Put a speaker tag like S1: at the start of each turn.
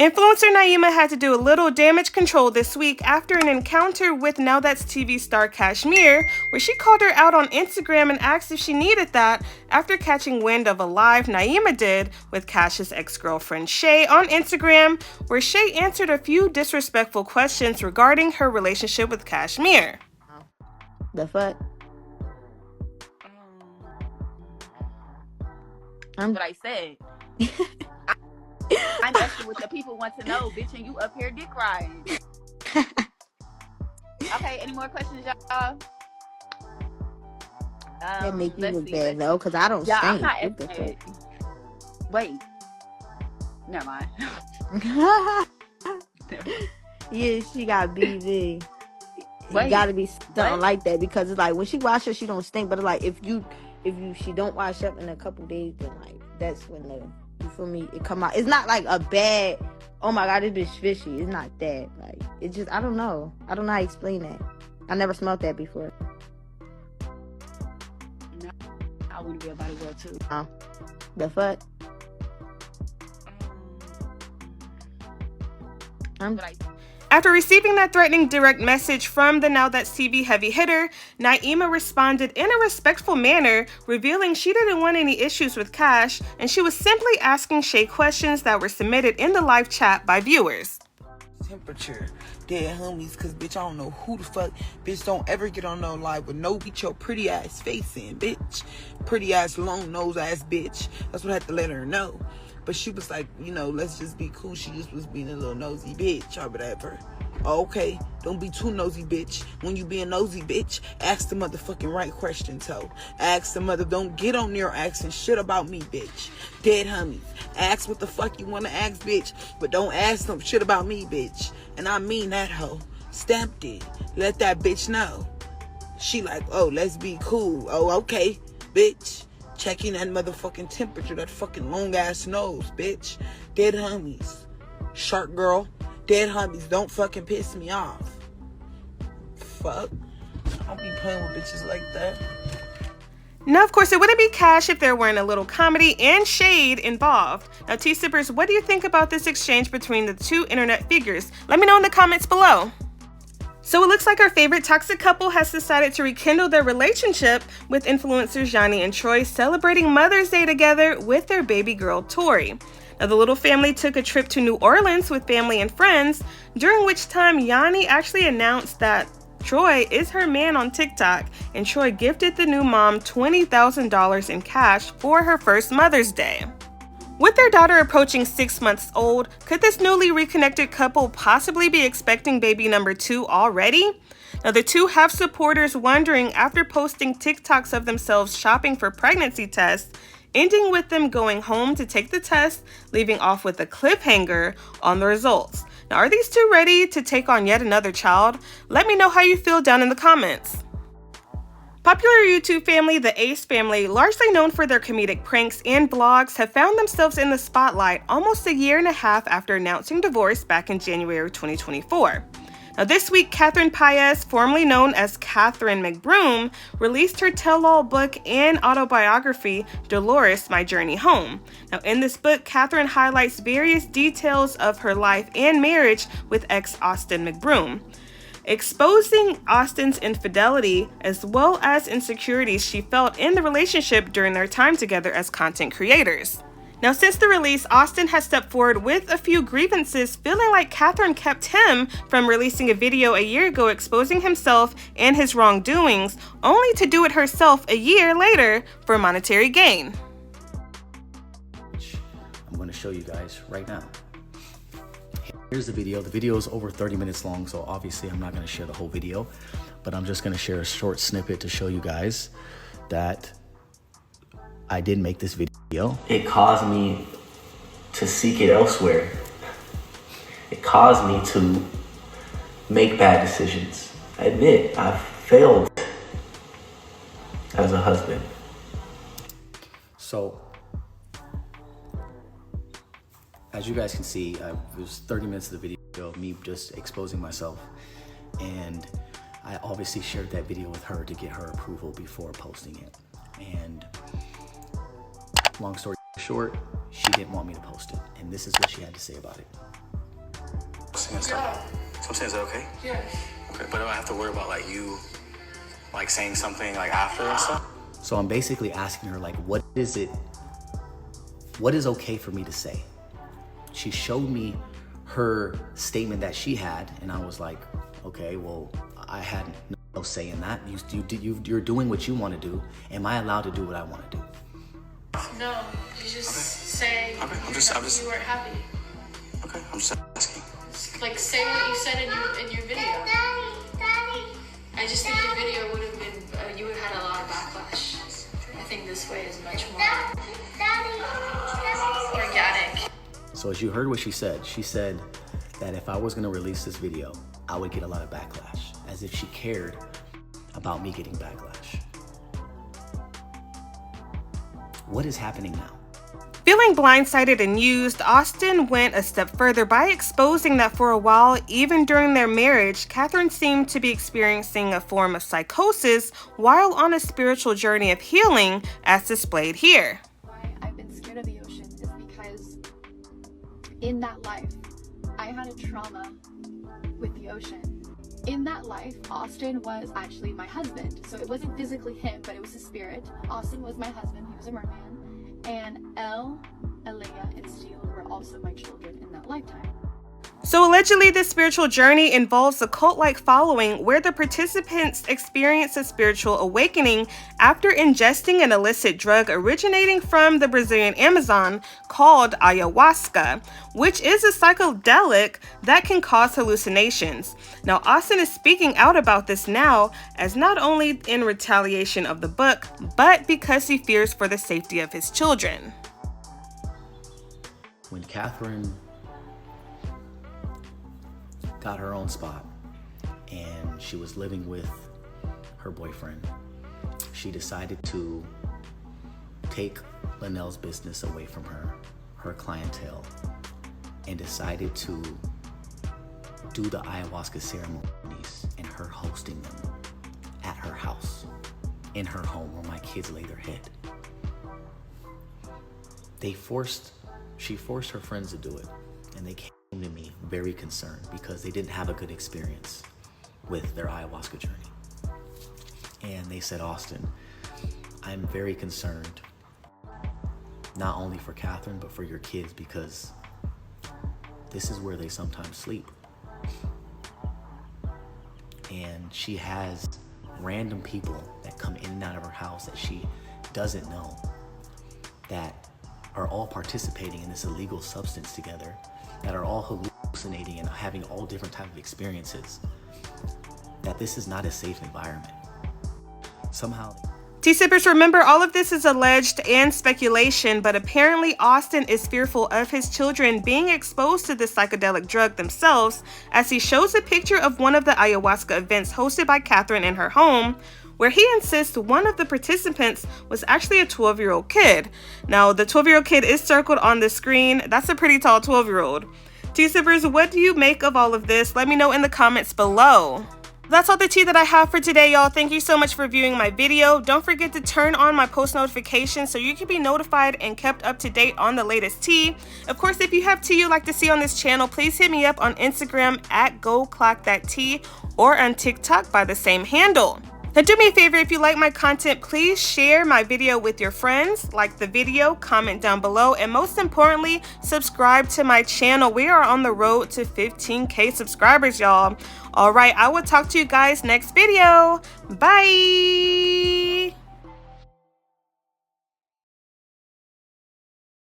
S1: Influencer Nyema had to do a little damage control this week after an encounter with Now That's TV star Kashmere, where she called her out on Instagram and asked if she needed that after catching wind of a live Nyema did with Kash's ex-girlfriend Shay on Instagram, where Shay answered a few disrespectful questions regarding her relationship with Kashmere.
S2: The fuck?
S3: What I said. I'm messing with the people want to know, bitch, and you up here dick riding. Okay, any more questions, y'all?
S2: That make you look bad though, because I don't
S3: stink.
S2: I'm not
S3: it. Wait. Never mind.
S2: Yeah, she got BV.
S3: Wait,
S2: you gotta be something like that, because it's like when she wash up, she don't stink. But it's like if she don't wash up in a couple days, then like that's when you feel me, it come out. It's not like a bad, oh my god, this bitch fishy. It's not that. Like, it's just, I don't know how to explain that. I never smelled that before.
S3: No, I want to be a body girl too.
S2: The fuck?
S1: After receiving that threatening direct message from the Now That's TV heavy hitter, Nyema responded in a respectful manner, revealing she didn't want any issues with Kash, and she was simply asking Shay questions that were submitted in the live chat by viewers.
S4: Temperature, dead homies, cause bitch, I don't know who the fuck, bitch, don't ever get on no live with no get your pretty ass face in, bitch. Pretty ass, long nose ass bitch. That's what I had to let her know. But she was like, you know, let's just be cool. She just was being a little nosy bitch or whatever. Okay, don't be too nosy, bitch. When you be a nosy bitch, ask the motherfucking right questions, ho. Ask the don't get on there asking shit about me, bitch. Dead homies. Ask what the fuck you want to ask, bitch. But don't ask some shit about me, bitch. And I mean that, ho. Stamped it. Let that bitch know. She like, oh, let's be cool. Oh, okay, bitch. Checking that motherfucking temperature, that fucking long ass nose, bitch. Dead homies. Shark girl. Dead homies. Don't fucking piss me off. Fuck. I don't be playing with bitches like that.
S1: Now, of course, it wouldn't be Kash if there weren't a little comedy and shade involved. Now, T-Sippers, what do you think about this exchange between the two internet figures? Let me know in the comments below. So it looks like our favorite toxic couple has decided to rekindle their relationship, with influencers Yanni and Troy celebrating Mother's Day together with their baby girl Tori. Now, the little family took a trip to New Orleans with family and friends, during which time Yanni actually announced that Troy is her man on TikTok, and Troy gifted the new mom $20,000 in cash for her first Mother's Day. With their daughter approaching 6 months old, could this newly reconnected couple possibly be expecting baby number 2 already? Now, the two have supporters wondering after posting TikToks of themselves shopping for pregnancy tests, ending with them going home to take the test, leaving off with a cliffhanger on the results. Now, are these two ready to take on yet another child? Let me know how you feel down in the comments. Popular YouTube family, the Ace family, largely known for their comedic pranks and vlogs, have found themselves in the spotlight almost a year and a half after announcing divorce back in January 2024. Now, this week, Catherine Paez, formerly known as Catherine Mcbroom, released her tell-all book and autobiography, Delores, My Journey Home. Now, in this book, Catherine highlights various details of her life and marriage with ex-Austin Mcbroom, exposing Austin's infidelity as well as insecurities she felt in the relationship during their time together as content creators. Now, since the release, Austin has stepped forward with a few grievances, feeling like Catherine kept him from releasing a video a year ago exposing himself and his wrongdoings, only to do it herself a year later for monetary gain.
S5: I'm going to show you guys right now. Here's the video. The video is over 30 minutes long, so obviously I'm not going to share the whole video, but I'm just going to share a short snippet to show you guys that I did make this video.
S6: It caused me to seek it elsewhere. It caused me to make bad decisions. I admit, I failed as a husband.
S5: So, as you guys can see, it was 30 minutes of the video of me just exposing myself, and I obviously shared that video with her to get her approval before posting it. And long story short, she didn't want me to post it. And this is what she had to say about it.
S7: So I'm saying, is that okay?
S8: Yeah.
S7: Okay, but do I have to worry about like you like saying something like after and stuff?
S5: So I'm basically asking her like, what is okay for me to say? She showed me her statement that she had, and I was like, okay, well, I had no say in that. You're doing what you want to do. Am I allowed to do what I want to do?
S8: No, you just say
S7: I'm just
S8: you weren't happy.
S7: Okay, I'm just asking.
S8: Like, say what you said in your video. I just think your video would have been, you would have had a lot of backlash. I think this way is much more organic.
S5: So as you heard what she said that if I was gonna release this video, I would get a lot of backlash, as if she cared about me getting backlash. What is happening now?
S1: Feeling blindsided and used, Austin went a step further by exposing that for a while, even during their marriage, Catherine seemed to be experiencing a form of psychosis while on a spiritual journey of healing, as displayed here.
S9: Why I've been scared of the ocean is because in that life, I had a trauma with the ocean. In that life, Austin was actually my husband. So it wasn't physically him, but it was his spirit. Austin was my husband. He was a merman. And Elle, Alea, and Steele were also my children in that lifetime.
S1: So allegedly, this spiritual journey involves a cult-like following where the participants experience a spiritual awakening after ingesting an illicit drug originating from the Brazilian Amazon called Ayahuasca, which is a psychedelic that can cause hallucinations. Now, Austin is speaking out about this now, as not only in retaliation of the book, but because he fears for the safety of his children.
S5: When Catherine got her own spot and she was living with her boyfriend, she decided to take Linnell's business away from her clientele, and decided to do the ayahuasca ceremonies and her hosting them at her house, in her home where my kids lay their head. She forced her friends to do it, and they came to me very concerned because they didn't have a good experience with their ayahuasca journey. And they said, Austin, I'm very concerned, not only for Catherine, but for your kids, because this is where they sometimes sleep. And she has random people that come in and out of her house that she doesn't know, that are all participating in this illegal substance together, that are all hallucinating and having all different types of experiences, that this is not a safe environment. Somehow.
S1: Tea-sippers, remember, all of this is alleged and speculation, but apparently Austin is fearful of his children being exposed to this psychedelic drug themselves, as he shows a picture of one of the ayahuasca events hosted by Catherine in her home, where he insists one of the participants was actually a 12-year-old kid. Now, the 12-year-old kid is circled on the screen. That's a pretty tall 12-year-old. Tea-sippers, what do you make of all of this? Let me know in the comments below. That's all the tea that I have for today, y'all. Thank you so much for viewing my video. Don't forget to turn on my post notifications so you can be notified and kept up to date on the latest tea. Of course, if you have tea you'd like to see on this channel, please hit me up on Instagram at GoClockThatTea or on TikTok by the same handle. Now do me a favor, if you like my content, please share my video with your friends, like the video, comment down below, and most importantly, subscribe to my channel. We are on the road to 15K subscribers, y'all. All right, I will talk to you guys next video. Bye.